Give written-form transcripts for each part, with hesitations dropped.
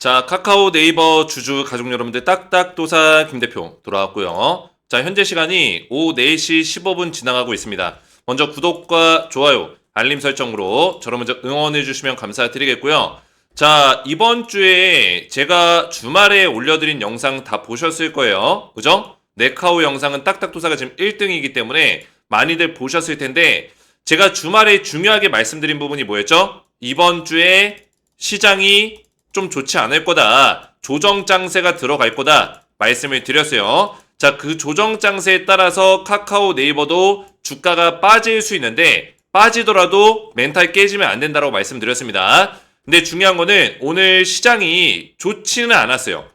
자, 카카오 네이버 주주 가족 여러분들 딱딱도사 김대표 돌아왔고요. 자, 현재 시간이 오후 4시 15분 지나가고 있습니다. 먼저 구독과 좋아요, 알림 설정으로 저를 먼저 응원해 주시면 감사드리겠고요. 자, 이번 주에 제가 주말에 올려드린 영상 다 보셨을 거예요. 그죠? 네카오 영상은 딱딱도사가 지금 1등이기 때문에 많이들 보셨을 텐데 제가 주말에 중요하게 말씀드린 부분이 뭐였죠? 이번 주에 시장이 좀 좋지 않을 거다. 조정 장세가 들어갈 거다. 말씀을 드렸어요. 자, 그 조정 장세에 따라서 카카오 네이버도 주가가 빠질 수 있는데 빠지더라도 멘탈 깨지면 안 된다고 말씀드렸습니다. 근데 중요한 거는 오늘 시장이 좋지는 않았어요.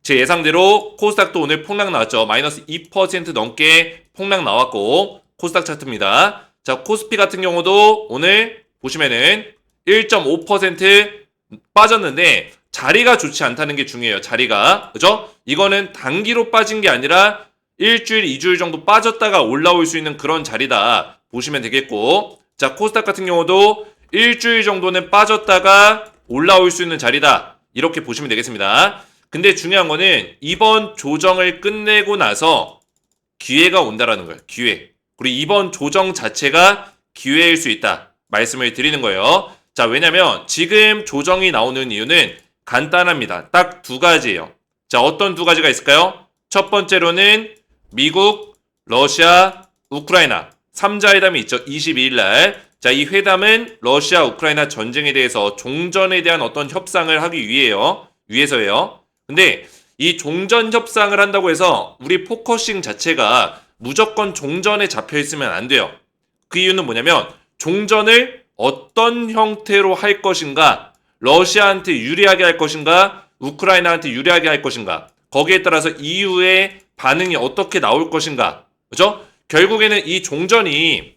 제 예상대로 코스닥도 오늘 폭락 나왔죠. 마이너스 2% 넘게 폭락 나왔고 코스닥 차트입니다. 자, 코스피 같은 경우도 오늘 보시면은 1.5% 빠졌는데 자리가 좋지 않다는 게 중요해요. 자리가. 그죠? 이거는 단기로 빠진 게 아니라 일주일, 2주일 정도 빠졌다가 올라올 수 있는 그런 자리다. 보시면 되겠고. 자, 코스닥 같은 경우도 일주일 정도는 빠졌다가 올라올 수 있는 자리다. 이렇게 보시면 되겠습니다. 근데 중요한 거는 이번 조정을 끝내고 나서 기회가 온다라는 거예요. 기회. 그리고 이번 조정 자체가 기회일 수 있다. 말씀을 드리는 거예요. 자, 왜냐면 지금 조정이 나오는 이유는 간단합니다. 딱 두 가지예요. 자, 어떤 두 가지가 있을까요? 첫 번째로는 미국, 러시아, 우크라이나 3자 회담이 있죠. 22일 날. 자, 이 회담은 러시아, 우크라이나 전쟁에 대해서 종전에 대한 어떤 협상을 하기 위해서예요. 근데 이 종전 협상을 한다고 해서 우리 포커싱 자체가 무조건 종전에 잡혀 있으면 안 돼요. 그 이유는 뭐냐면 종전을 어떤 형태로 할 것인가, 러시아한테 유리하게 할 것인가, 우크라이나한테 유리하게 할 것인가, 거기에 따라서 EU의 반응이 어떻게 나올 것인가, 그죠? 결국에는 이 종전이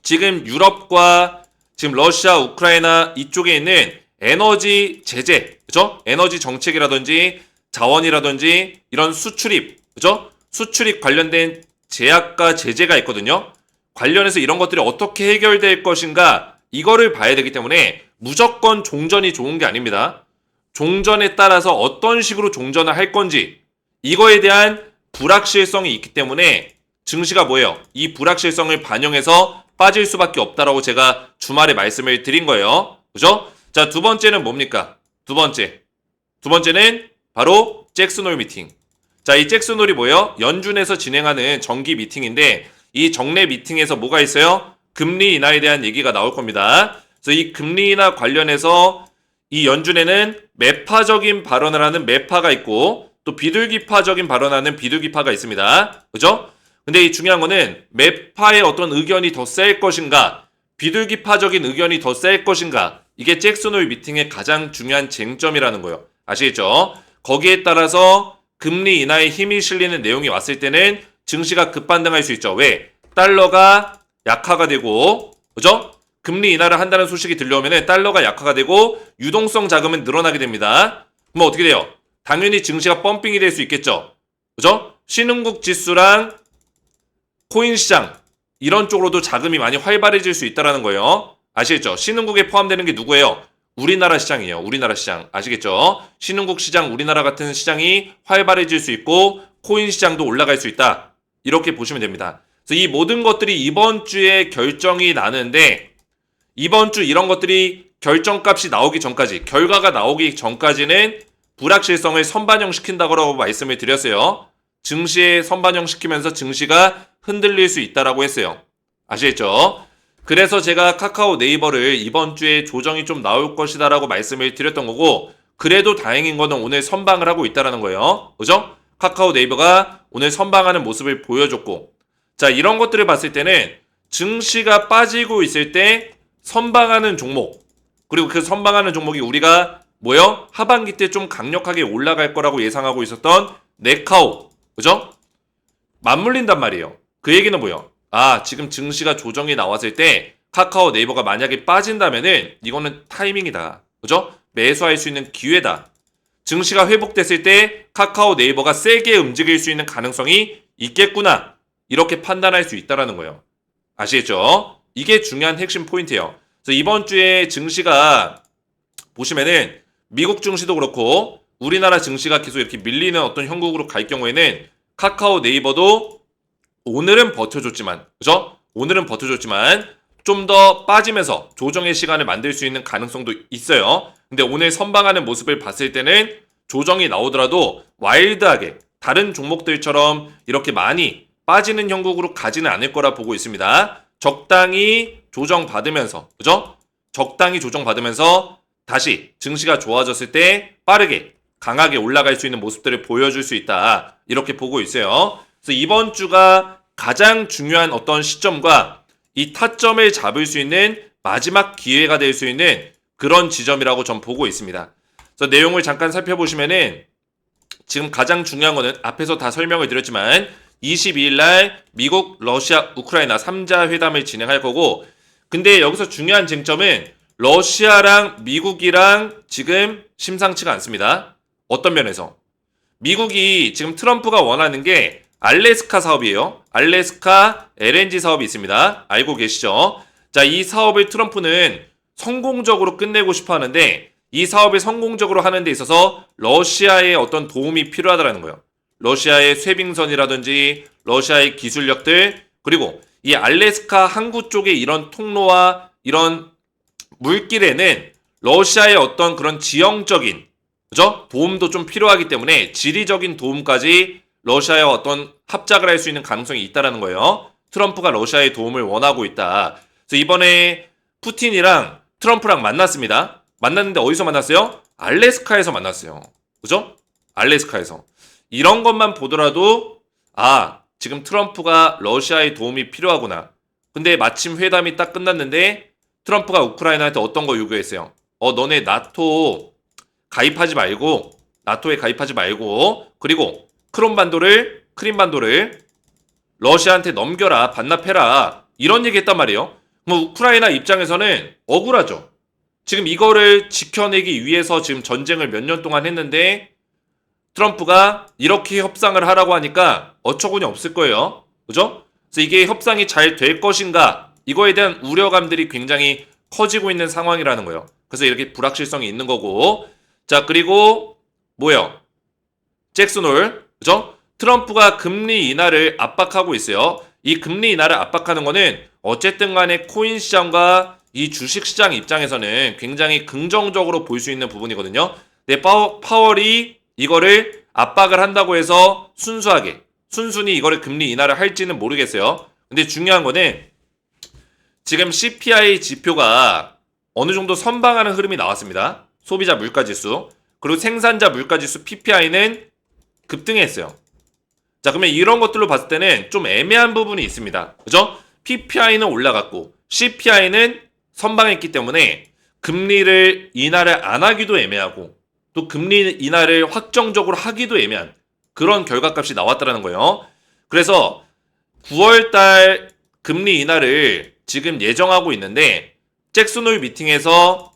지금 유럽과 지금 러시아, 우크라이나 이쪽에 있는 에너지 제재, 그죠? 에너지 정책이라든지 자원이라든지 이런 수출입, 그죠? 수출입 관련된 제약과 제재가 있거든요. 관련해서 이런 것들이 어떻게 해결될 것인가, 이거를 봐야 되기 때문에 무조건 종전이 좋은 게 아닙니다. 종전에 따라서 어떤 식으로 종전을 할 건지 이거에 대한 불확실성이 있기 때문에 증시가 뭐예요? 이 불확실성을 반영해서 빠질 수밖에 없다라고 제가 주말에 말씀을 드린 거예요. 그죠? 자, 두 번째는 뭡니까? 두 번째는 바로 잭슨홀 미팅. 자, 이 잭슨홀이 뭐예요? 연준에서 진행하는 정기 미팅인데 이 정례 미팅에서 뭐가 있어요? 금리 인하에 대한 얘기가 나올 겁니다. 그래서 이 금리 인하 관련해서 이 연준에는 매파적인 발언을 하는 매파가 있고 또 비둘기파적인 발언하는 비둘기파가 있습니다. 그죠? 근데 이 중요한 거는 매파의 어떤 의견이 더 셀 것인가, 비둘기파적인 의견이 더 셀 것인가, 이게 잭슨홀 미팅의 가장 중요한 쟁점이라는 거예요. 아시겠죠? 거기에 따라서 금리 인하에 힘이 실리는 내용이 왔을 때는 증시가 급반등할 수 있죠. 왜? 달러가 약화가 되고, 그죠? 금리 인하를 한다는 소식이 들려오면 달러가 약화가 되고 유동성 자금은 늘어나게 됩니다. 그럼 어떻게 돼요? 당연히 증시가 펌핑이 될 수 있겠죠. 그죠? 신흥국 지수랑 코인 시장 이런 쪽으로도 자금이 많이 활발해질 수 있다는 거예요. 아시겠죠? 신흥국에 포함되는 게 누구예요? 우리나라 시장이에요. 우리나라 시장. 아시겠죠? 신흥국 시장, 우리나라 같은 시장이 활발해질 수 있고 코인 시장도 올라갈 수 있다. 이렇게 보시면 됩니다. 그래서 이 모든 것들이 이번 주에 결정이 나는데 이번 주 이런 것들이 결정값이 나오기 전까지, 결과가 나오기 전까지는 불확실성을 선반영시킨다고 말씀을 드렸어요. 증시에 선반영시키면서 증시가 흔들릴 수 있다라고 했어요. 아시겠죠? 그래서 제가 카카오 네이버를 이번 주에 조정이 좀 나올 것이다라고 말씀을 드렸던 거고, 그래도 다행인 거는 오늘 선방을 하고 있다라는 거예요. 그죠? 카카오 네이버가 오늘 선방하는 모습을 보여줬고, 자, 이런 것들을 봤을 때는 증시가 빠지고 있을 때 선방하는 종목, 그리고 그 선방하는 종목이 우리가 뭐요? 하반기 때 좀 강력하게 올라갈 거라고 예상하고 있었던 네카오, 그죠? 맞물린단 말이에요. 그 얘기는 뭐예요? 아, 지금 증시가 조정이 나왔을 때 카카오 네이버가 만약에 빠진다면은 이거는 타이밍이다. 그죠? 매수할 수 있는 기회다. 증시가 회복됐을 때 카카오 네이버가 세게 움직일 수 있는 가능성이 있겠구나. 이렇게 판단할 수 있다는 거예요. 아시겠죠? 이게 중요한 핵심 포인트예요. 그래서 이번 주에 증시가 보시면은 미국 증시도 그렇고 우리나라 증시가 계속 이렇게 밀리는 어떤 형국으로 갈 경우에는 카카오 네이버도 오늘은 버텨줬지만, 그죠? 오늘은 버텨줬지만 좀 더 빠지면서 조정의 시간을 만들 수 있는 가능성도 있어요. 근데 오늘 선방하는 모습을 봤을 때는 조정이 나오더라도 와일드하게 다른 종목들처럼 이렇게 많이 빠지는 형국으로 가지는 않을 거라 보고 있습니다. 적당히 조정받으면서, 그죠? 적당히 조정받으면서 다시 증시가 좋아졌을 때 빠르게 강하게 올라갈 수 있는 모습들을 보여줄 수 있다. 이렇게 보고 있어요. 그래서 이번 주가 가장 중요한 어떤 시점과 이 타점을 잡을 수 있는 마지막 기회가 될 수 있는 그런 지점이라고 전 보고 있습니다. 그래서 내용을 잠깐 살펴보시면은 지금 가장 중요한 거는 앞에서 다 설명을 드렸지만 22일 날 미국, 러시아, 우크라이나 3자 회담을 진행할 거고, 근데 여기서 중요한 쟁점은 러시아랑 미국이랑 지금 심상치가 않습니다. 어떤 면에서? 미국이 지금 트럼프가 원하는 게 알래스카 사업이에요. 알래스카 LNG 사업이 있습니다. 알고 계시죠? 자, 이 사업을 트럼프는 성공적으로 끝내고 싶어 하는데 이 사업을 성공적으로 하는 데 있어서 러시아의 어떤 도움이 필요하다는 거예요. 러시아의 쇄빙선이라든지 러시아의 기술력들, 그리고 이 알래스카 항구 쪽의 이런 통로와 이런 물길에는 러시아의 어떤 그런 지형적인, 그죠? 도움도 좀 필요하기 때문에 지리적인 도움까지 러시아의 어떤 합작을 할 수 있는 가능성이 있다라는 거예요. 트럼프가 러시아의 도움을 원하고 있다. 그래서 이번에 푸틴이랑 트럼프랑 만났습니다. 만났는데 어디서 만났어요? 알래스카에서 만났어요. 그죠? 알래스카에서. 이런 것만 보더라도 지금 트럼프가 러시아의 도움이 필요하구나. 근데 마침 회담이 딱 끝났는데 트럼프가 우크라이나한테 어떤 거 요구했어요? 너네 나토에 가입하지 말고 그리고 크림반도를 러시아한테 넘겨라, 반납해라, 이런 얘기 했단 말이에요. 뭐 우크라이나 입장에서는 억울하죠. 지금 이거를 지켜내기 위해서 지금 전쟁을 몇 년 동안 했는데 트럼프가 이렇게 협상을 하라고 하니까 어처구니 없을 거예요. 그죠? 그래서 이게 협상이 잘 될 것인가, 이거에 대한 우려감들이 굉장히 커지고 있는 상황이라는 거예요. 그래서 이렇게 불확실성이 있는 거고, 자, 그리고 뭐예요? 잭슨 홀, 그죠? 트럼프가 금리 인하를 압박하고 있어요. 이 금리 인하를 압박하는 거는 어쨌든 간에 코인 시장과 이 주식 시장 입장에서는 굉장히 긍정적으로 볼 수 있는 부분이거든요. 근데 파월이 이거를 압박을 한다고 해서 순순히 이거를 금리 인하를 할지는 모르겠어요. 근데 중요한 거는 지금 CPI 지표가 어느 정도 선방하는 흐름이 나왔습니다. 소비자 물가지수, 그리고 생산자 물가지수 PPI는 급등했어요. 자, 그러면 이런 것들로 봤을 때는 좀 애매한 부분이 있습니다. 그죠? PPI는 올라갔고 CPI는 선방했기 때문에 금리를 인하를 안 하기도 애매하고 또 금리 인하를 확정적으로 하기도 애매한 그런 결과값이 나왔다는 거예요. 그래서 9월달 금리 인하를 지금 예정하고 있는데 잭슨 홀 미팅에서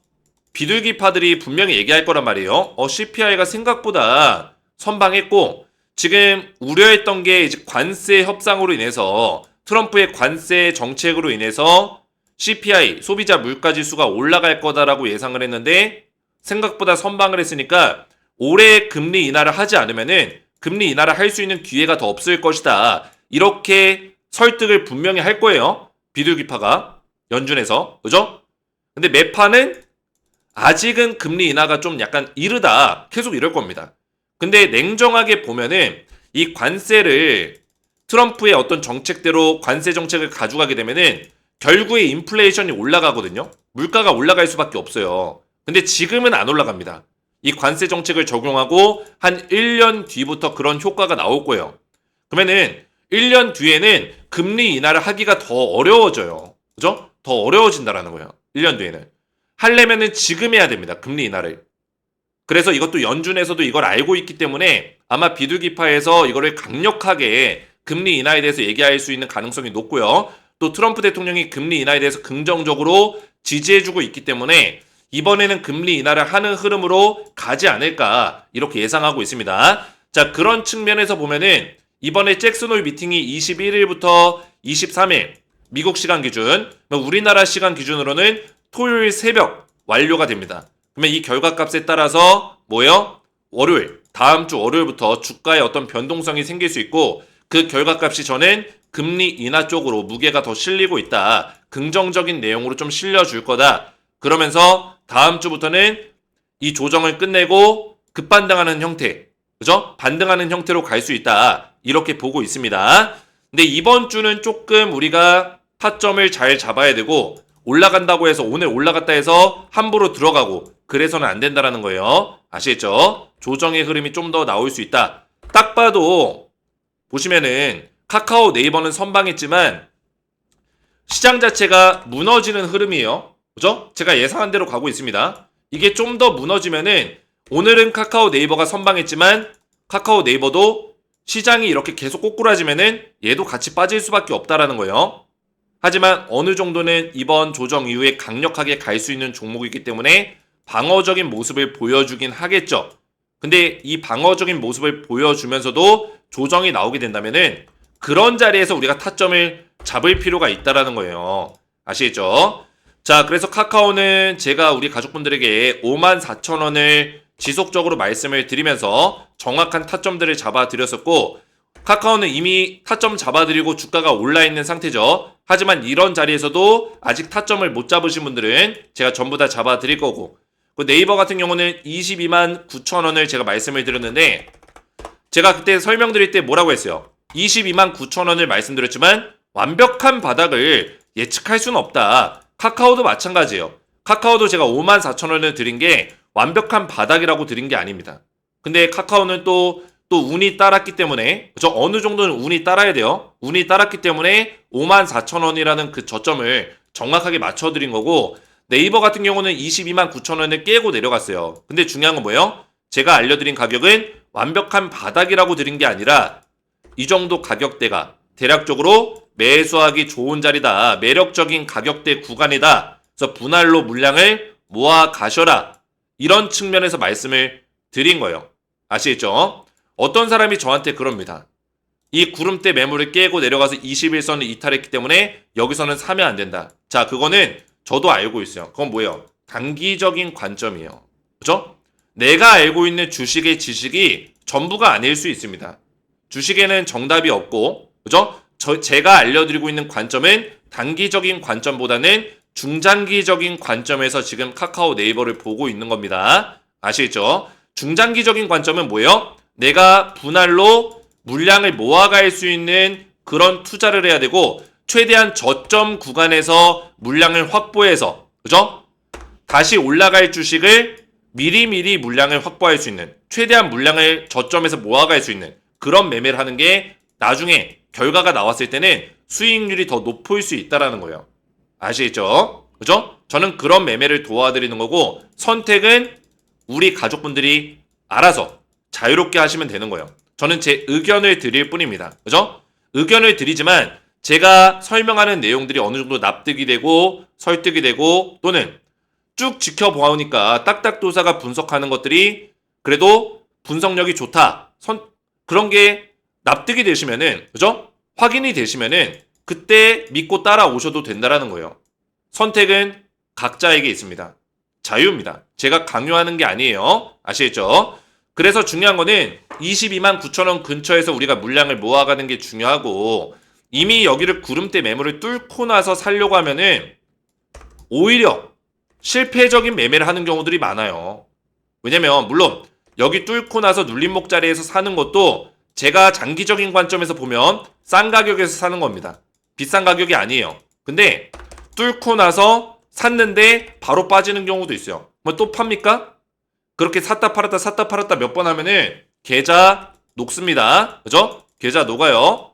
비둘기파들이 분명히 얘기할 거란 말이에요. CPI가 생각보다 선방했고 지금 우려했던 게 이제 관세 협상으로 인해서 트럼프의 관세 정책으로 인해서 CPI, 소비자 물가지수가 올라갈 거다라고 예상을 했는데 생각보다 선방을 했으니까 올해 금리 인하를 하지 않으면은 금리 인하를 할 수 있는 기회가 더 없을 것이다. 이렇게 설득을 분명히 할 거예요. 비둘기파가 연준에서. 그죠? 근데 매파는 아직은 금리 인하가 좀 약간 이르다. 계속 이럴 겁니다. 근데 냉정하게 보면은 이 관세를 트럼프의 어떤 정책대로 관세 정책을 가져가게 되면은 결국에 인플레이션이 올라가거든요. 물가가 올라갈 수밖에 없어요. 근데 지금은 안 올라갑니다. 이 관세 정책을 적용하고 한 1년 뒤부터 그런 효과가 나올 거예요. 그러면은 1년 뒤에는 금리 인하를 하기가 더 어려워져요. 그죠? 더 어려워진다라는 거예요. 1년 뒤에는. 하려면은 지금 해야 됩니다. 금리 인하를. 그래서 이것도 연준에서도 이걸 알고 있기 때문에 아마 비둘기파에서 이거를 강력하게 금리 인하에 대해서 얘기할 수 있는 가능성이 높고요. 또 트럼프 대통령이 금리 인하에 대해서 긍정적으로 지지해주고 있기 때문에 이번에는 금리 인하를 하는 흐름으로 가지 않을까 이렇게 예상하고 있습니다. 자, 그런 측면에서 보면은 이번에 잭슨 홀 미팅이 21일부터 23일 미국 시간 기준, 우리나라 시간 기준으로는 토요일 새벽 완료가 됩니다. 그러면 이 결과값에 따라서 뭐예요? 월요일, 다음 주 월요일부터 주가에 어떤 변동성이 생길 수 있고 그 결과값이 저는 금리 인하 쪽으로 무게가 더 실리고 있다. 긍정적인 내용으로 좀 실려줄 거다. 그러면서 다음 주부터는 이 조정을 끝내고 급반등하는 형태, 그죠? 반등하는 형태로 갈 수 있다. 이렇게 보고 있습니다. 근데 이번 주는 조금 우리가 타점을 잘 잡아야 되고 올라간다고 해서 오늘 올라갔다 해서 함부로 들어가고 그래서는 안 된다라는 거예요. 아시겠죠? 조정의 흐름이 좀 더 나올 수 있다. 딱 봐도 보시면은 카카오 네이버는 선방했지만 시장 자체가 무너지는 흐름이에요. 그죠? 제가 예상한 대로 가고 있습니다. 이게 좀 더 무너지면은 오늘은 카카오 네이버가 선방했지만 카카오 네이버도 시장이 이렇게 계속 꼬꾸라지면은 얘도 같이 빠질 수밖에 없다라는 거예요. 하지만 어느 정도는 이번 조정 이후에 강력하게 갈 수 있는 종목이기 때문에 방어적인 모습을 보여주긴 하겠죠. 근데 이 방어적인 모습을 보여주면서도 조정이 나오게 된다면은 그런 자리에서 우리가 타점을 잡을 필요가 있다라는 거예요. 아시겠죠? 자, 그래서 카카오는 제가 우리 가족분들에게 54,000원을 지속적으로 말씀을 드리면서 정확한 타점들을 잡아드렸었고 카카오는 이미 타점 잡아드리고 주가가 올라있는 상태죠. 하지만 이런 자리에서도 아직 타점을 못 잡으신 분들은 제가 전부 다 잡아드릴 거고 네이버 같은 경우는 22만 9천원을 제가 말씀을 드렸는데 제가 그때 설명드릴 때 뭐라고 했어요? 22만 9천원을 말씀드렸지만 완벽한 바닥을 예측할 수는 없다. 카카오도 마찬가지예요. 카카오도 제가 5만 4천원을 드린 게 완벽한 바닥이라고 드린 게 아닙니다. 근데 카카오는 또 운이 따랐기 때문에 저 어느 정도는 운이 따라야 돼요. 운이 따랐기 때문에 5만 4천원이라는 그 저점을 정확하게 맞춰드린 거고 네이버 같은 경우는 22만 9천원을 깨고 내려갔어요. 근데 중요한 건 뭐예요? 제가 알려드린 가격은 완벽한 바닥이라고 드린 게 아니라 이 정도 가격대가 대략적으로 매수하기 좋은 자리다. 매력적인 가격대 구간이다. 그래서 분할로 물량을 모아 가셔라. 이런 측면에서 말씀을 드린 거예요. 아시겠죠? 어떤 사람이 저한테 그럽니다. 이 구름대 매물을 깨고 내려가서 21선을 이탈했기 때문에 여기서는 사면 안 된다. 자, 그거는 저도 알고 있어요. 그건 뭐예요? 단기적인 관점이에요. 그죠? 내가 알고 있는 주식의 지식이 전부가 아닐 수 있습니다. 주식에는 정답이 없고, 그죠? 제가 알려드리고 있는 관점은 단기적인 관점보다는 중장기적인 관점에서 지금 카카오 네이버를 보고 있는 겁니다. 아시겠죠? 중장기적인 관점은 뭐예요? 내가 분할로 물량을 모아갈 수 있는 그런 투자를 해야 되고 최대한 저점 구간에서 물량을 확보해서 그죠? 다시 올라갈 주식을 미리미리 물량을 확보할 수 있는 최대한 물량을 저점에서 모아갈 수 있는 그런 매매를 하는 게 나중에 결과가 나왔을 때는 수익률이 더 높을 수 있다라는 거예요. 아시겠죠? 그죠? 저는 그런 매매를 도와드리는 거고 선택은 우리 가족분들이 알아서 자유롭게 하시면 되는 거예요. 저는 제 의견을 드릴 뿐입니다. 그죠? 의견을 드리지만 제가 설명하는 내용들이 어느 정도 납득이 되고 설득이 되고 또는 쭉 지켜보니까 딱딱도사가 분석하는 것들이 그래도 분석력이 좋다. 그런 게 납득이 되시면은 그죠? 확인이 되시면은 그때 믿고 따라오셔도 된다라는 거예요. 선택은 각자에게 있습니다. 자유입니다. 제가 강요하는 게 아니에요. 아시겠죠? 그래서 중요한 거는 22만 9천원 근처에서 우리가 물량을 모아가는 게 중요하고 이미 여기를 구름대 매물을 뚫고 나서 살려고 하면은 오히려 실패적인 매매를 하는 경우들이 많아요. 왜냐면 물론 여기 뚫고 나서 눌림목 자리에서 사는 것도 제가 장기적인 관점에서 보면 싼 가격에서 사는 겁니다. 비싼 가격이 아니에요. 근데 뚫고 나서 샀는데 바로 빠지는 경우도 있어요. 뭐 또 팝니까? 그렇게 샀다 팔았다 몇 번 하면은 계좌 녹습니다. 그죠? 계좌 녹아요.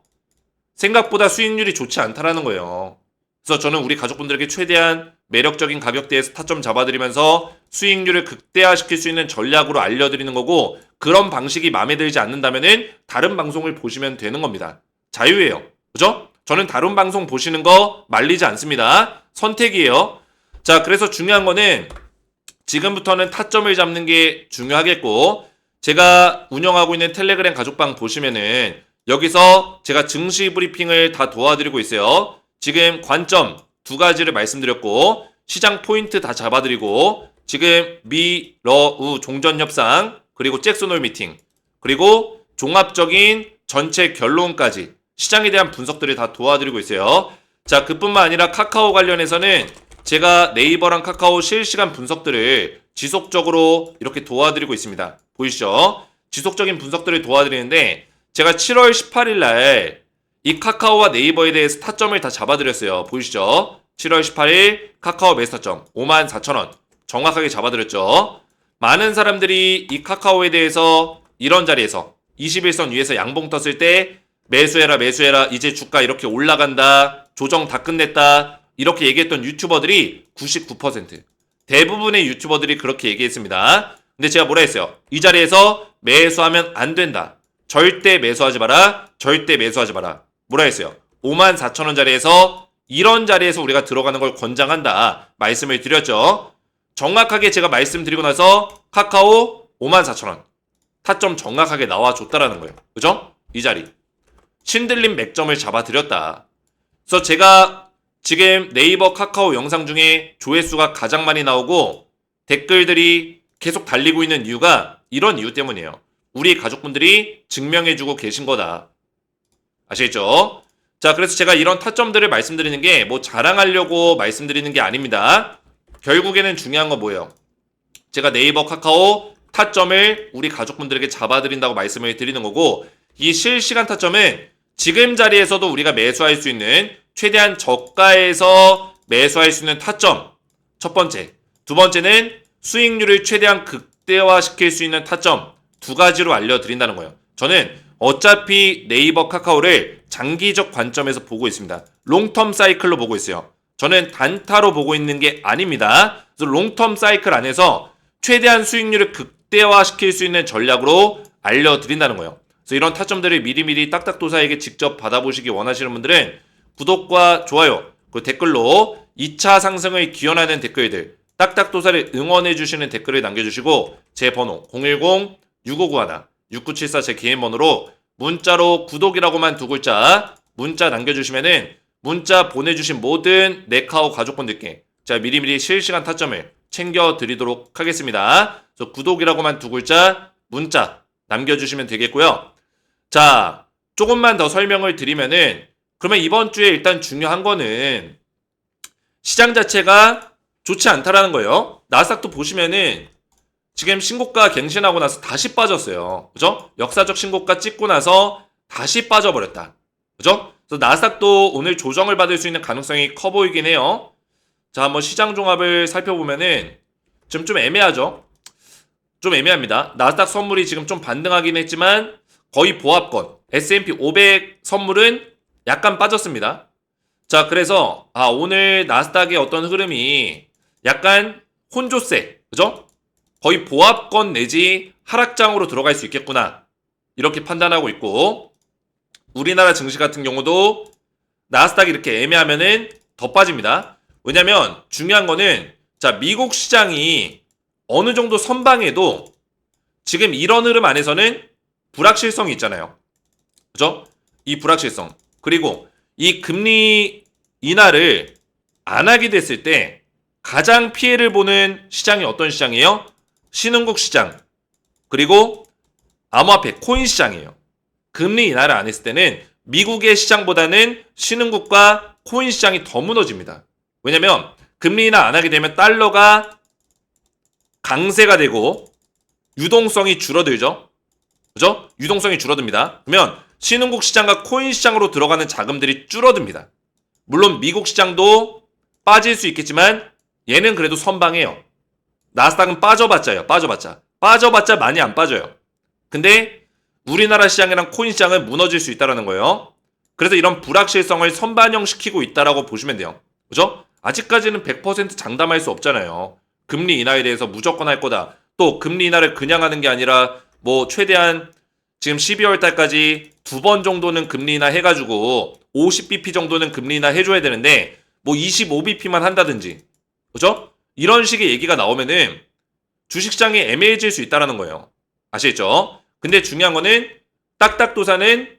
생각보다 수익률이 좋지 않다라는 거예요. 그래서 저는 우리 가족분들에게 최대한 매력적인 가격대에서 타점 잡아드리면서 수익률을 극대화시킬 수 있는 전략으로 알려드리는 거고 그런 방식이 마음에 들지 않는다면은 다른 방송을 보시면 되는 겁니다. 자유예요. 그죠? 저는 다른 방송 보시는 거 말리지 않습니다. 선택이에요. 자, 그래서 중요한 거는 지금부터는 타점을 잡는 게 중요하겠고 제가 운영하고 있는 텔레그램 가족방 보시면은 여기서 제가 증시 브리핑을 다 도와드리고 있어요. 지금 관점 두 가지를 말씀드렸고 시장 포인트 다 잡아드리고 지금 미, 러, 우 종전협상, 그리고 잭슨홀 미팅, 그리고 종합적인 전체 결론까지 시장에 대한 분석들을 다 도와드리고 있어요. 자, 그뿐만 아니라 카카오 관련해서는 제가 네이버랑 카카오 실시간 분석들을 지속적으로 이렇게 도와드리고 있습니다. 보이시죠? 지속적인 분석들을 도와드리는데 제가 7월 18일 날 이 카카오와 네이버에 대해서 타점을 다 잡아드렸어요. 보이시죠? 7월 18일 카카오 매수 타점 54,000원 정확하게 잡아드렸죠. 많은 사람들이 이 카카오에 대해서 이런 자리에서 21선 위에서 양봉 떴을 때 매수해라 매수해라 이제 주가 이렇게 올라간다 조정 다 끝냈다 이렇게 얘기했던 유튜버들이 99% 대부분의 유튜버들이 그렇게 얘기했습니다. 근데 제가 뭐라 했어요? 이 자리에서 매수하면 안 된다. 절대 매수하지 마라. 절대 매수하지 마라. 뭐라 했어요? 54,000원 자리에서 이런 자리에서 우리가 들어가는 걸 권장한다. 말씀을 드렸죠. 정확하게 제가 말씀드리고 나서 카카오 54,000원 타점 정확하게 나와줬다라는 거예요. 그죠? 이 자리. 신들림 맥점을 잡아드렸다. 그래서 제가 지금 네이버 카카오 영상 중에 조회수가 가장 많이 나오고 댓글들이 계속 달리고 있는 이유가 이런 이유 때문이에요. 우리 가족분들이 증명해주고 계신 거다. 아시겠죠? 자, 그래서 제가 이런 타점들을 말씀드리는 게 뭐 자랑하려고 말씀드리는 게 아닙니다. 결국에는 중요한 건 뭐예요? 제가 네이버 카카오 타점을 우리 가족분들에게 잡아드린다고 말씀을 드리는 거고 이 실시간 타점은 지금 자리에서도 우리가 매수할 수 있는 최대한 저가에서 매수할 수 있는 타점 첫 번째, 두 번째는 수익률을 최대한 극대화시킬 수 있는 타점 두 가지로 알려드린다는 거예요. 저는 어차피 네이버 카카오를 장기적 관점에서 보고 있습니다. 롱텀 사이클로 보고 있어요. 저는 단타로 보고 있는 게 아닙니다. 그래서 롱텀 사이클 안에서 최대한 수익률을 극대화시킬 수 있는 전략으로 알려드린다는 거예요. 그래서 이런 타점들을 미리미리 딱딱도사에게 직접 받아보시기 원하시는 분들은 구독과 좋아요, 그 댓글로 2차 상승을 기원하는 댓글들, 딱딱도사를 응원해주시는 댓글을 남겨주시고 제 번호 010-6591-6974 제 개인 번호로 문자로 구독이라고만 두 글자 문자 남겨주시면은 문자 보내주신 모든 네카오 가족분들께 제가 미리미리 실시간 타점을 챙겨드리도록 하겠습니다. 그래서 구독이라고만 두 글자 문자 남겨주시면 되겠고요. 자, 조금만 더 설명을 드리면은 그러면 이번 주에 일단 중요한 거는 시장 자체가 좋지 않다라는 거예요. 나스닥도 보시면은 지금 신고가 갱신하고 나서 다시 빠졌어요. 그죠? 역사적 신고가 찍고 나서 다시 빠져버렸다. 그죠? 그래서 나스닥도 오늘 조정을 받을 수 있는 가능성이 커 보이긴 해요. 자, 한번 시장 종합을 살펴보면은 지금 좀 애매하죠? 좀 애매합니다. 나스닥 선물이 지금 좀 반등하긴 했지만 거의 보합권. S&P 500 선물은 약간 빠졌습니다. 자, 그래서 오늘 나스닥의 어떤 흐름이 약간 혼조세. 그죠? 거의 보합권 내지 하락장으로 들어갈 수 있겠구나. 이렇게 판단하고 있고 우리나라 증시 같은 경우도 나스닥이 이렇게 애매하면은 더 빠집니다. 왜냐면 중요한 거는 자, 미국 시장이 어느 정도 선방해도 지금 이런 흐름 안에서는 불확실성이 있잖아요. 그죠? 이 불확실성. 그리고 이 금리 인하를 안 하게 됐을 때 가장 피해를 보는 시장이 어떤 시장이에요? 신흥국 시장, 그리고 암호화폐, 코인 시장이에요. 금리 인하를 안 했을 때는 미국의 시장보다는 신흥국과 코인 시장이 더 무너집니다. 왜냐면 금리 인하 안 하게 되면 달러가 강세가 되고 유동성이 줄어들죠. 그죠? 유동성이 줄어듭니다. 그러면 신흥국 시장과 코인 시장으로 들어가는 자금들이 줄어듭니다. 물론 미국 시장도 빠질 수 있겠지만 얘는 그래도 선방해요. 나스닥은 빠져봤자요. 빠져봤자 많이 안 빠져요. 근데 우리나라 시장이랑 코인 시장은 무너질 수 있다는 거예요. 그래서 이런 불확실성을 선반영시키고 있다라고 보시면 돼요. 그죠? 아직까지는 100% 장담할 수 없잖아요. 금리 인하에 대해서 무조건 할 거다. 또 금리 인하를 그냥 하는 게 아니라 뭐 최대한 지금 12월 달까지 2번 정도는 금리 인하 해가지고 50bp 정도는 금리 인하 해줘야 되는데 뭐 25bp만 한다든지. 그죠? 이런 식의 얘기가 나오면은 주식시장이 애매해질 수 있다는 거예요. 아시겠죠? 근데 중요한 거는 딱딱도사는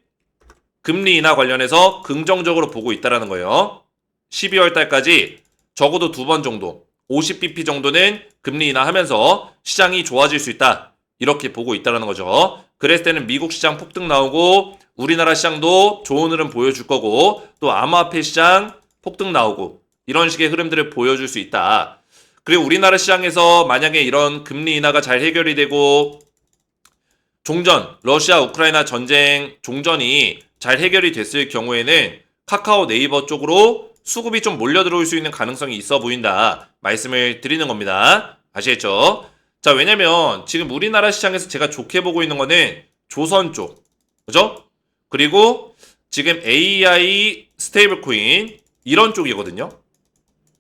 금리 인하 관련해서 긍정적으로 보고 있다는 거예요. 12월 달까지 적어도 2번 정도 50bp 정도는 금리 인하하면서 시장이 좋아질 수 있다. 이렇게 보고 있다는 거죠. 그랬을 때는 미국 시장 폭등 나오고 우리나라 시장도 좋은 흐름 보여줄 거고 또 암호화폐 시장 폭등 나오고 이런 식의 흐름들을 보여줄 수 있다. 그리고 우리나라 시장에서 만약에 이런 금리 인하가 잘 해결이 되고 종전, 러시아 우크라이나 전쟁 종전이 잘 해결이 됐을 경우에는 카카오 네이버 쪽으로 수급이 좀 몰려 들어올 수 있는 가능성이 있어 보인다. 말씀을 드리는 겁니다. 아시겠죠? 자, 왜냐면 지금 우리나라 시장에서 제가 좋게 보고 있는 거는 조선 쪽. 그죠? 그리고 지금 AI 스테이블 코인 이런 쪽이거든요.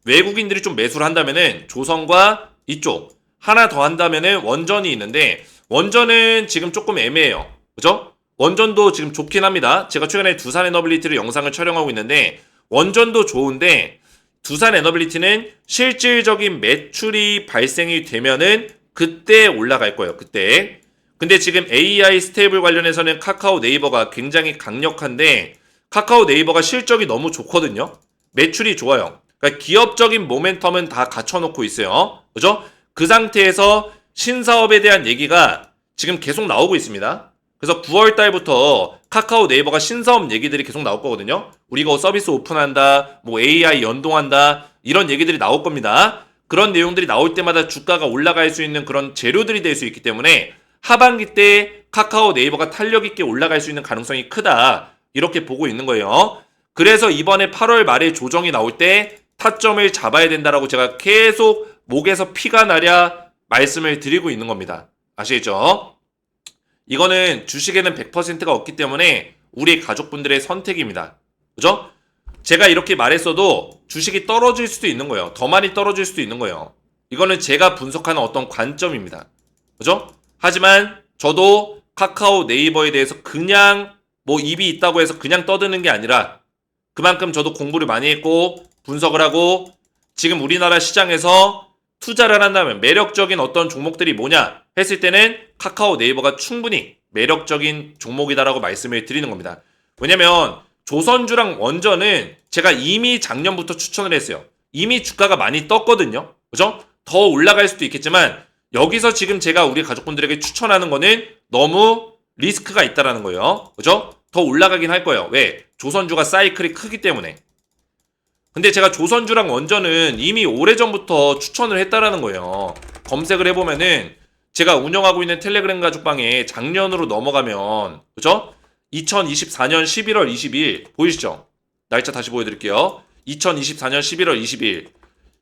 외국인들이 좀 매수를 한다면은 조선과 이쪽 하나 더 한다면은 원전이 있는데 원전은 지금 조금 애매해요. 그죠? 원전도 지금 좋긴 합니다. 제가 최근에 두산 에너빌리티를 영상을 촬영하고 있는데 원전도 좋은데 두산 에너빌리티는 실질적인 매출이 발생이 되면은 그때 올라갈 거예요. 그때. 근데 지금 AI 스테이블 관련해서는 카카오 네이버가 굉장히 강력한데 카카오 네이버가 실적이 너무 좋거든요. 매출이 좋아요. 그러니까 기업적인 모멘텀은 다 갖춰놓고 있어요. 그죠? 그 상태에서 신사업에 대한 얘기가 지금 계속 나오고 있습니다. 그래서 9월 달부터 카카오 네이버가 신사업 얘기들이 계속 나올 거거든요. 우리가 서비스 오픈한다, 뭐 AI 연동한다, 이런 얘기들이 나올 겁니다. 그런 내용들이 나올 때마다 주가가 올라갈 수 있는 그런 재료들이 될 수 있기 때문에 하반기 때 카카오 네이버가 탄력 있게 올라갈 수 있는 가능성이 크다. 이렇게 보고 있는 거예요. 그래서 이번에 8월 말에 조정이 나올 때 타점을 잡아야 된다라고 제가 계속 목에서 피가 나랴 말씀을 드리고 있는 겁니다. 아시겠죠? 이거는 주식에는 100%가 없기 때문에 우리 가족분들의 선택입니다. 그죠? 제가 이렇게 말했어도 주식이 떨어질 수도 있는 거예요. 더 많이 떨어질 수도 있는 거예요. 이거는 제가 분석하는 어떤 관점입니다. 그죠? 하지만 저도 카카오 네이버에 대해서 그냥 뭐 입이 있다고 해서 그냥 떠드는 게 아니라 그만큼 저도 공부를 많이 했고 분석을 하고 지금 우리나라 시장에서 투자를 한다면 매력적인 어떤 종목들이 뭐냐 했을 때는 카카오 네이버가 충분히 매력적인 종목이다라고 말씀을 드리는 겁니다. 왜냐면 조선주랑 원전은 제가 이미 작년부터 추천을 했어요. 이미 주가가 많이 떴거든요. 그죠? 더 올라갈 수도 있겠지만 여기서 지금 제가 우리 가족분들에게 추천하는 거는 너무 리스크가 있다라는 거예요. 그죠? 더 올라가긴 할 거예요. 왜? 조선주가 사이클이 크기 때문에. 근데 제가 조선주랑 원전은 이미 오래전부터 추천을 했다라는 거예요. 검색을 해보면은 제가 운영하고 있는 텔레그램 가족방에 작년으로 넘어가면 그죠? 2024년 11월 22일 보이시죠? 날짜 다시 보여드릴게요. 2024년 11월 22일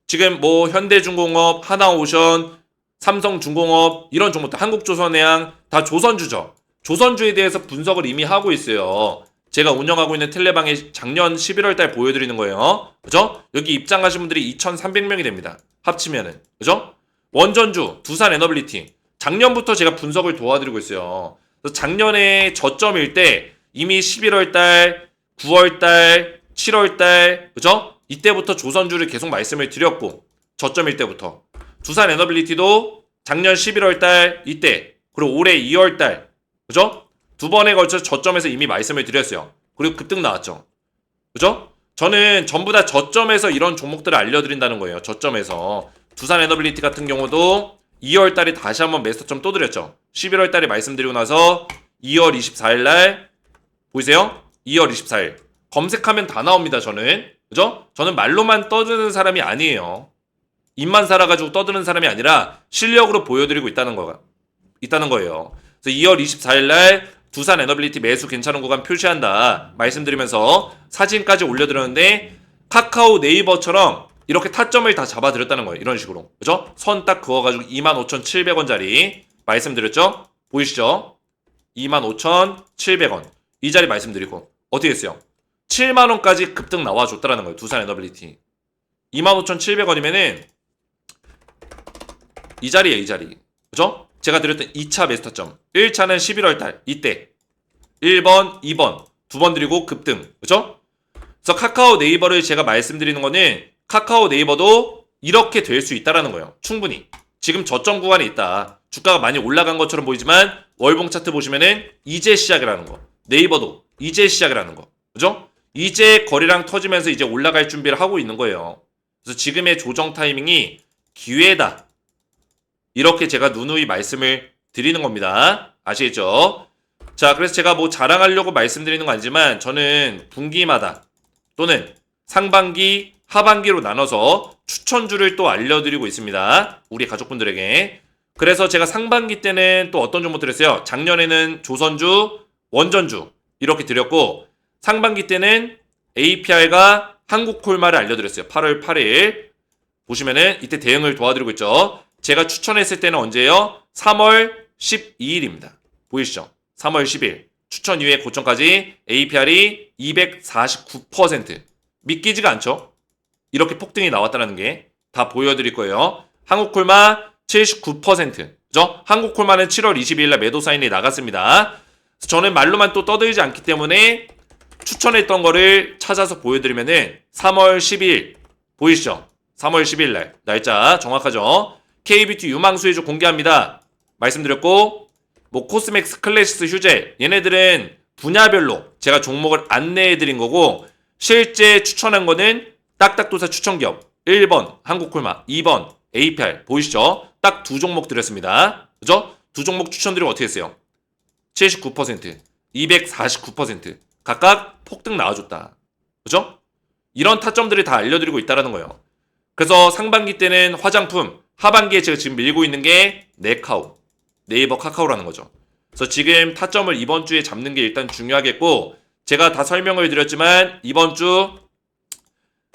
지금 뭐 현대중공업, 하나오션, 삼성중공업 이런 종목들 한국조선해양 다 조선주죠. 조선주에 대해서 분석을 이미 하고 있어요. 제가 운영하고 있는 텔레방에 작년 11월 달 보여드리는 거예요. 그죠? 여기 입장하신 분들이 2,300명이 됩니다. 합치면은. 그죠? 원전주, 두산 에너빌리티. 작년부터 제가 분석을 도와드리고 있어요. 그래서 작년에 저점일 때 이미 11월 달, 9월 달, 7월 달, 그죠? 이때부터 조선주를 계속 말씀을 드렸고, 저점일 때부터. 두산 에너빌리티도 작년 11월 달 이때, 그리고 올해 2월 달, 그죠? 두 번에 걸쳐 저점에서 이미 말씀을 드렸어요. 그리고 급등 나왔죠. 그죠? 저는 전부 다 저점에서 이런 종목들을 알려드린다는 거예요. 저점에서. 두산 에너빌리티 같은 경우도 2월 달에 다시 한번 매스터점 또 드렸죠. 11월 달에 말씀드리고 나서 2월 24일 날 보이세요? 2월 24일. 검색하면 다 나옵니다, 저는. 그죠? 저는 말로만 떠드는 사람이 아니에요. 입만 살아가지고 떠드는 사람이 아니라 실력으로 보여드리고 있다는 거예요. 그래서 2월 24일 날 두산 에너빌리티 매수 괜찮은 구간 표시한다 말씀드리면서 사진까지 올려드렸는데 카카오 네이버처럼 이렇게 타점을 다 잡아드렸다는 거예요. 이런 식으로. 그죠? 선 딱 그어가지고 25,700원짜리 말씀드렸죠? 보이시죠? 25,700원. 이 자리 말씀드리고. 어떻게 됐어요? 7만원까지 급등 나와줬다라는 거예요. 두산 에너빌리티. 25,700원이면은 이 자리예요. 이 자리. 그죠? 제가 드렸던 2차 매스터점. 1차는 11월 달. 이때. 1번, 2번. 두 번 드리고 급등. 그죠? 그래서 카카오 네이버를 제가 말씀드리는 거는 카카오 네이버도 이렇게 될 수 있다라는 거예요. 충분히. 지금 저점 구간에 있다. 주가가 많이 올라간 것처럼 보이지만 월봉 차트 보시면은 이제 시작이라는 거. 네이버도 이제 시작이라는 거. 그죠? 이제 거래량 터지면서 이제 올라갈 준비를 하고 있는 거예요. 그래서 지금의 조정 타이밍이 기회다. 이렇게 제가 누누이 말씀을 드리는 겁니다. 아시겠죠? 자, 그래서 제가 뭐 자랑하려고 말씀드리는 건 아니지만 저는 분기마다 또는 상반기, 하반기로 나눠서 추천주를 또 알려드리고 있습니다. 우리 가족분들에게. 그래서 제가 상반기 때는 또 어떤 종목 드렸어요? 작년에는 조선주, 원전주 이렇게 드렸고 상반기 때는 APR과 한국콜마를 알려드렸어요. 8월 8일 보시면은 이때 대응을 도와드리고 있죠. 제가 추천했을 때는 언제예요? 3월 12일입니다. 보이시죠? 3월 10일 추천 이후에 고점까지 APR이 249%. 믿기지가 않죠? 이렇게 폭등이 나왔다는 게 다 보여드릴 거예요. 한국콜마 79%. 그죠? 한국콜마는 7월 22일 날 매도 사인이 나갔습니다. 그래서 저는 말로만 또 떠들지 않기 때문에 추천했던 거를 찾아서 보여드리면은 3월 12일 보이시죠? 3월 10일 날 날짜 정확하죠? KBT 유망수혜주 공개합니다. 말씀드렸고 뭐 코스맥스 클래시스 휴재 얘네들은 분야별로 제가 종목을 안내해드린 거고 실제 추천한 거는 딱딱도사 추천기업 1번 한국콜마 2번 APR 보이시죠? 딱 두 종목 드렸습니다. 그죠? 두 종목 추천드리면 어떻게 했어요? 79%, 249% 각각 폭등 나와줬다. 그죠? 이런 타점들을 다 알려드리고 있다는 거예요. 그래서 상반기 때는 화장품, 하반기에 제가 지금 밀고 있는 게 네카오, 네이버 카카오라는 거죠. 그래서 지금 타점을 이번 주에 잡는 게 일단 중요하겠고 제가 다 설명을 드렸지만 이번 주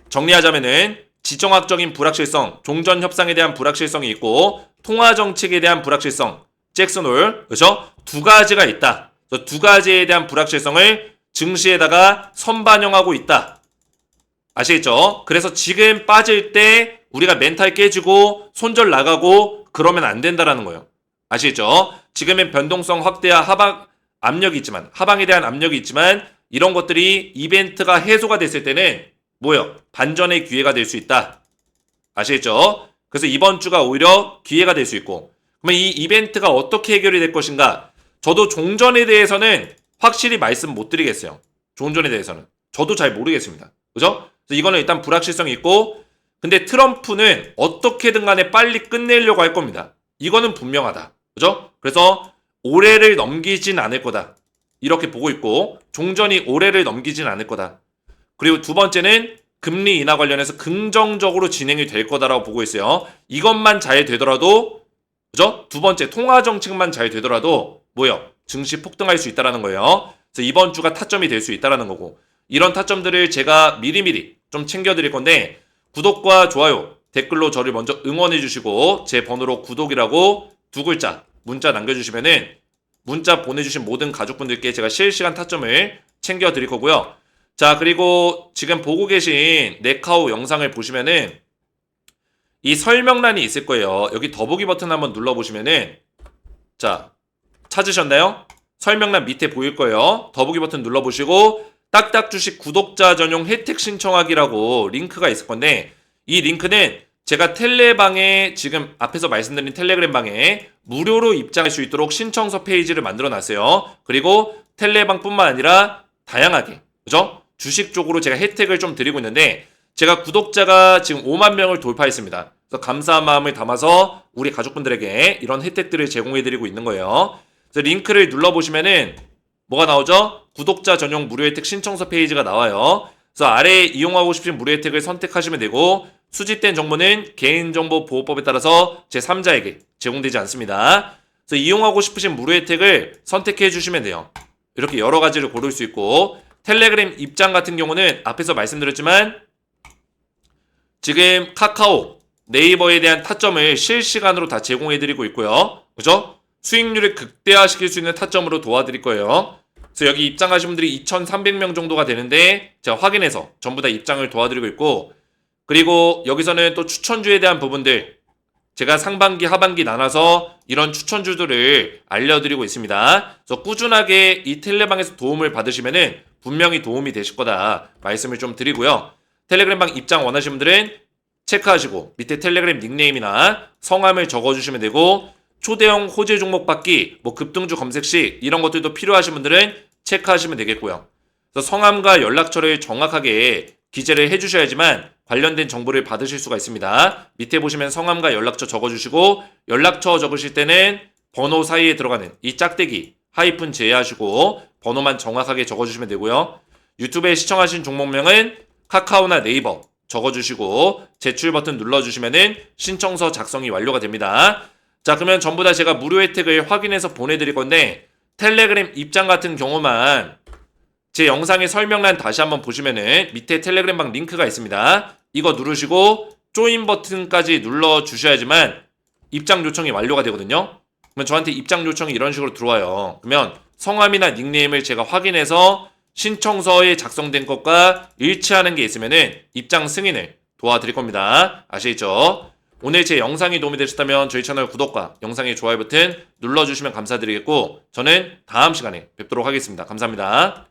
정리하자면은 지정학적인 불확실성, 종전 협상에 대한 불확실성이 있고 통화 정책에 대한 불확실성, 잭슨홀, 그렇죠? 두 가지가 있다. 그래서 두 가지에 대한 불확실성을 증시에다가 선반영하고 있다. 아시겠죠? 그래서 지금 빠질 때 우리가 멘탈 깨지고 손절 나가고 그러면 안 된다라는 거예요. 아시겠죠? 지금은 변동성 확대와 하방 압력이 있지만 하방에 대한 압력이 있지만 이런 것들이 이벤트가 해소가 됐을 때는 뭐예요? 반전의 기회가 될 수 있다. 아시겠죠? 그래서 이번 주가 오히려 기회가 될 수 있고 그러면 이 이벤트가 어떻게 해결이 될 것인가? 저도 종전에 대해서는 확실히 말씀 못 드리겠어요. 종전에 대해서는. 저도 잘 모르겠습니다. 그죠? 그래서 이거는 일단 불확실성이 있고 근데 트럼프는 어떻게든 간에 빨리 끝내려고 할 겁니다. 이거는 분명하다. 그죠? 그래서 올해를 넘기진 않을 거다. 이렇게 보고 있고 종전이 올해를 넘기진 않을 거다. 그리고 두 번째는 금리 인하 관련해서 긍정적으로 진행이 될 거다라고 보고 있어요. 이것만 잘 되더라도 그죠? 두 번째 통화 정책만 잘 되더라도 뭐요? 증시 폭등할 수 있다라는 거예요. 그래서 이번 주가 타점이 될 수 있다라는 거고 이런 타점들을 제가 미리미리 좀 챙겨드릴 건데 구독과 좋아요, 댓글로 저를 먼저 응원해 주시고 제 번호로 구독이라고 두 글자 문자 남겨주시면은 문자 보내주신 모든 가족분들께 제가 실시간 타점을 챙겨드릴 거고요. 자, 그리고 지금 보고 계신 네카오 영상을 보시면은 이 설명란이 있을 거예요. 여기 더보기 버튼 한번 눌러보시면은 자, 찾으셨나요? 설명란 밑에 보일 거예요. 더보기 버튼 눌러보시고 딱딱 주식 구독자 전용 혜택 신청하기라고 링크가 있을 건데 이 링크는 제가 텔레방에 지금 앞에서 말씀드린 텔레그램 방에 무료로 입장할 수 있도록 신청서 페이지를 만들어 놨어요. 그리고 텔레방뿐만 아니라 다양하게 그죠? 주식 쪽으로 제가 혜택을 좀 드리고 있는데 제가 구독자가 지금 5만 명을 돌파했습니다. 그래서 감사한 마음을 담아서 우리 가족분들에게 이런 혜택들을 제공해 드리고 있는 거예요. 그래서 링크를 눌러보시면은 뭐가 나오죠? 구독자 전용 무료 혜택 신청서 페이지가 나와요. 그래서 아래에 이용하고 싶으신 무료 혜택을 선택하시면 되고 수집된 정보는 개인정보보호법에 따라서 제3자에게 제공되지 않습니다. 그래서 이용하고 싶으신 무료 혜택을 선택해 주시면 돼요. 이렇게 여러 가지를 고를 수 있고 텔레그램 입장 같은 경우는 앞에서 말씀드렸지만 지금 카카오, 네이버에 대한 타점을 실시간으로 다 제공해드리고 있고요. 그죠? 수익률을 극대화시킬 수 있는 타점으로 도와드릴 거예요. 그래서 여기 입장하신 분들이 2,300명 정도가 되는데 제가 확인해서 전부 다 입장을 도와드리고 있고 그리고 여기서는 또 추천주에 대한 부분들 제가 상반기, 하반기 나눠서 이런 추천주들을 알려드리고 있습니다. 그래서 꾸준하게 이 텔레방에서 도움을 받으시면은 분명히 도움이 되실 거다 말씀을 좀 드리고요. 텔레그램방 입장 원하시는 분들은 체크하시고 밑에 텔레그램 닉네임이나 성함을 적어주시면 되고 초대형 호재 종목 받기, 뭐 급등주 검색 시 이런 것들도 필요하신 분들은 체크하시면 되겠고요. 그래서 성함과 연락처를 정확하게 기재를 해주셔야지만 관련된 정보를 받으실 수가 있습니다. 밑에 보시면 성함과 연락처 적어주시고 연락처 적으실 때는 번호 사이에 들어가는 이 짝대기 하이픈 제외하시고 번호만 정확하게 적어주시면 되고요. 유튜브에 시청하신 종목명은 카카오나 네이버 적어주시고 제출 버튼 눌러주시면은 신청서 작성이 완료가 됩니다. 자, 그러면 전부 다 제가 무료 혜택을 확인해서 보내드릴 건데 텔레그램 입장 같은 경우만 제 영상의 설명란 다시 한번 보시면은 밑에 텔레그램방 링크가 있습니다. 이거 누르시고 조인 버튼까지 눌러주셔야지만 입장 요청이 완료가 되거든요. 그러면 저한테 입장 요청이 이런 식으로 들어와요. 그러면 성함이나 닉네임을 제가 확인해서 신청서에 작성된 것과 일치하는 게 있으면은 입장 승인을 도와드릴 겁니다. 아시겠죠? 오늘 제 영상이 도움이 되셨다면 저희 채널 구독과 영상의 좋아요 버튼 눌러주시면 감사드리겠고 저는 다음 시간에 뵙도록 하겠습니다. 감사합니다.